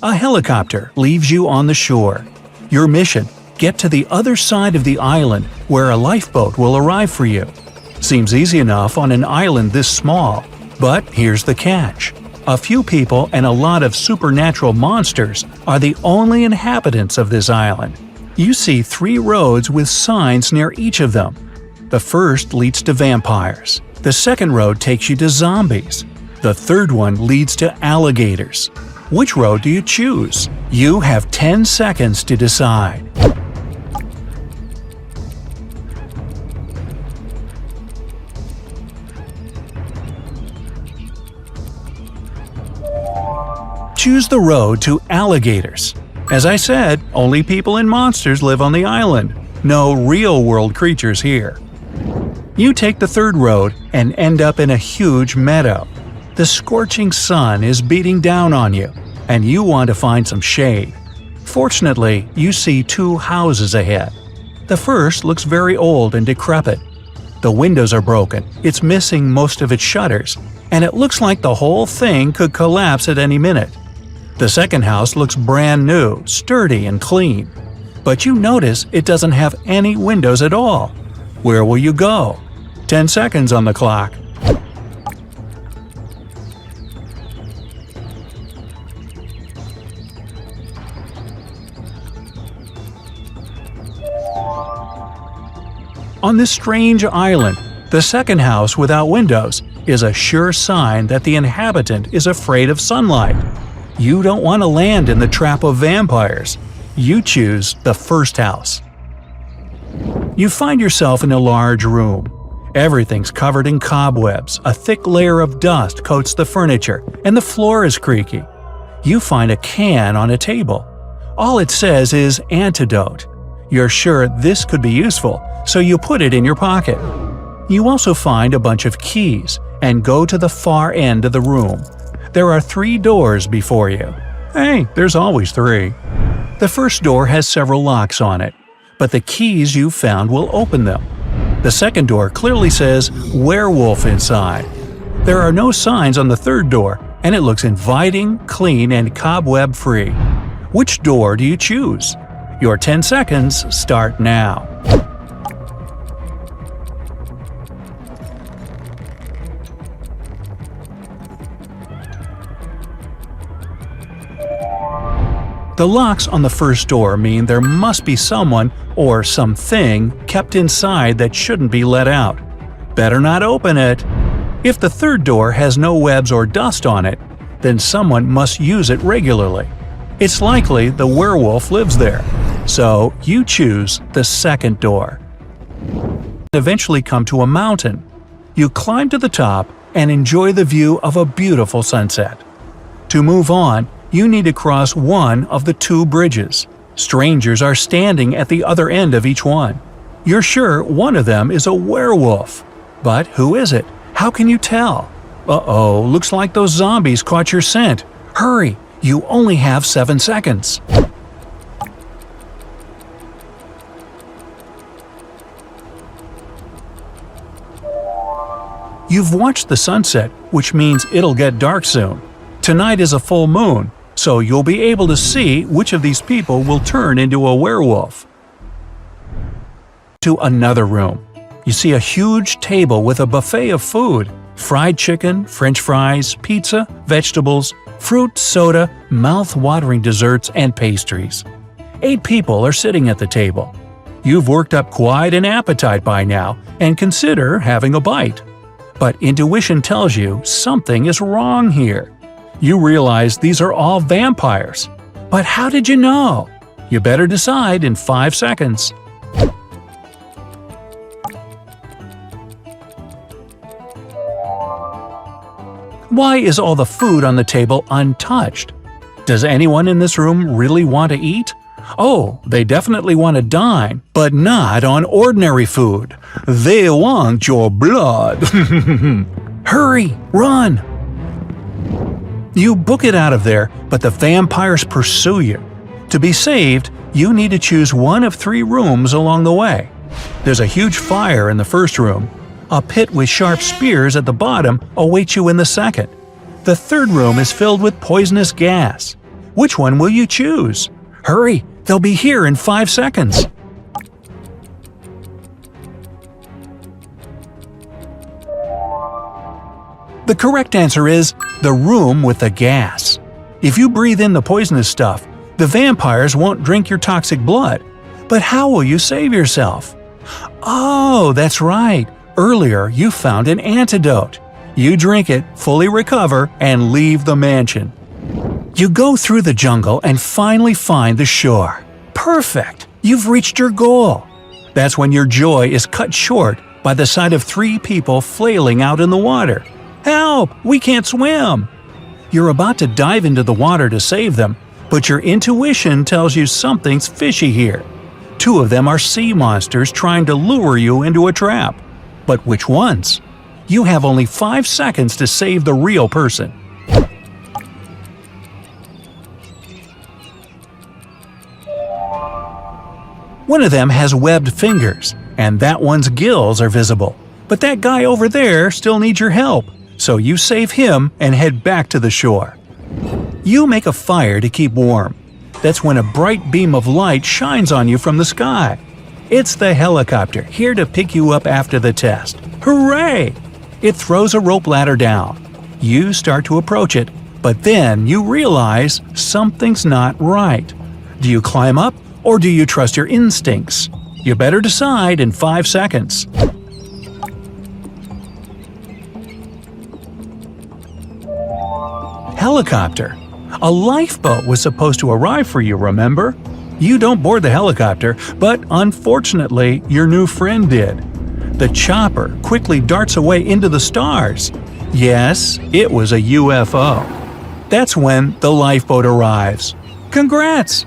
A helicopter leaves you on the shore. Your mission: get to the other side of the island where a lifeboat will arrive for you. Seems easy enough on an island this small, but here's the catch. A few people and a lot of supernatural monsters are the only inhabitants of this island. You see 3 roads with signs near each of them. The first leads to vampires. The second road takes you to zombies. The third one leads to alligators. Which road do you choose? You have 10 seconds to decide. Choose the road to alligators. As I said, only people and monsters live on the island. No real-world creatures here. You take the third road and end up in a huge meadow. The scorching sun is beating down on you, and you want to find some shade. Fortunately, you see 2 houses ahead. The first looks very old and decrepit. The windows are broken, it's missing most of its shutters, and it looks like the whole thing could collapse at any minute. The second house looks brand new, sturdy and clean. But you notice it doesn't have any windows at all. Where will you go? 10 seconds on the clock. On this strange island, the second house without windows is a sure sign that the inhabitant is afraid of sunlight. You don't want to land in the trap of vampires. You choose the first house. You find yourself in a large room. Everything's covered in cobwebs, a thick layer of dust coats the furniture, and the floor is creaky. You find a can on a table. All it says is antidote. You're sure this could be useful, so you put it in your pocket. You also find a bunch of keys and go to the far end of the room. There are 3 doors before you. Hey, there's always 3. The first door has several locks on it, but the keys you found will open them. The second door clearly says werewolf inside. There are no signs on the third door, and it looks inviting, clean, and cobweb-free. Which door do you choose? Your 10 seconds start now. The locks on the first door mean there must be someone or something kept inside that shouldn't be let out. Better not open it. If the third door has no webs or dust on it, then someone must use it regularly. It's likely the werewolf lives there. So you choose the second door. Eventually come to a mountain. You climb to the top and enjoy the view of a beautiful sunset. To move on, you need to cross one of the 2 bridges. Strangers are standing at the other end of each one. You're sure one of them is a werewolf. But who is it? How can you tell? Uh-oh, looks like those zombies caught your scent. Hurry, you only have 7 seconds. You've watched the sunset, which means it'll get dark soon. Tonight is a full moon, so you'll be able to see which of these people will turn into a werewolf. To another room. You see a huge table with a buffet of food: fried chicken, french fries, pizza, vegetables, fruit, soda, mouth-watering desserts, and pastries. 8 people are sitting at the table. You've worked up quite an appetite by now and consider having a bite. But intuition tells you something is wrong here. You realize these are all vampires. But how did you know? You better decide in 5 seconds. Why is all the food on the table untouched? Does anyone in this room really want to eat? Oh, they definitely want to dine, but not on ordinary food. They want your blood. Hurry, run! You book it out of there, but the vampires pursue you. To be saved, you need to choose one of 3 rooms along the way. There's a huge fire in the first room. A pit with sharp spears at the bottom awaits you in the second. The third room is filled with poisonous gas. Which one will you choose? Hurry, they'll be here in 5 seconds. The correct answer is the room with the gas. If you breathe in the poisonous stuff, the vampires won't drink your toxic blood. But how will you save yourself? Oh, that's right. Earlier, you found an antidote. You drink it, fully recover, and leave the mansion. You go through the jungle and finally find the shore. Perfect! You've reached your goal. That's when your joy is cut short by the sight of 3 people flailing out in the water. Help! We can't swim! You're about to dive into the water to save them, but your intuition tells you something's fishy here. 2 of them are sea monsters trying to lure you into a trap. But which ones? You have only 5 seconds to save the real person. One of them has webbed fingers, and that one's gills are visible. But that guy over there still needs your help, so you save him and head back to the shore. You make a fire to keep warm. That's when a bright beam of light shines on you from the sky. It's the helicopter here to pick you up after the test. Hooray! It throws a rope ladder down. You start to approach it, but then you realize something's not right. Do you climb up or do you trust your instincts? You better decide in 5 seconds. Helicopter. A lifeboat was supposed to arrive for you, remember? You don't board the helicopter, but unfortunately, your new friend did. The chopper quickly darts away into the stars. Yes, it was a UFO. That's when the lifeboat arrives. Congrats!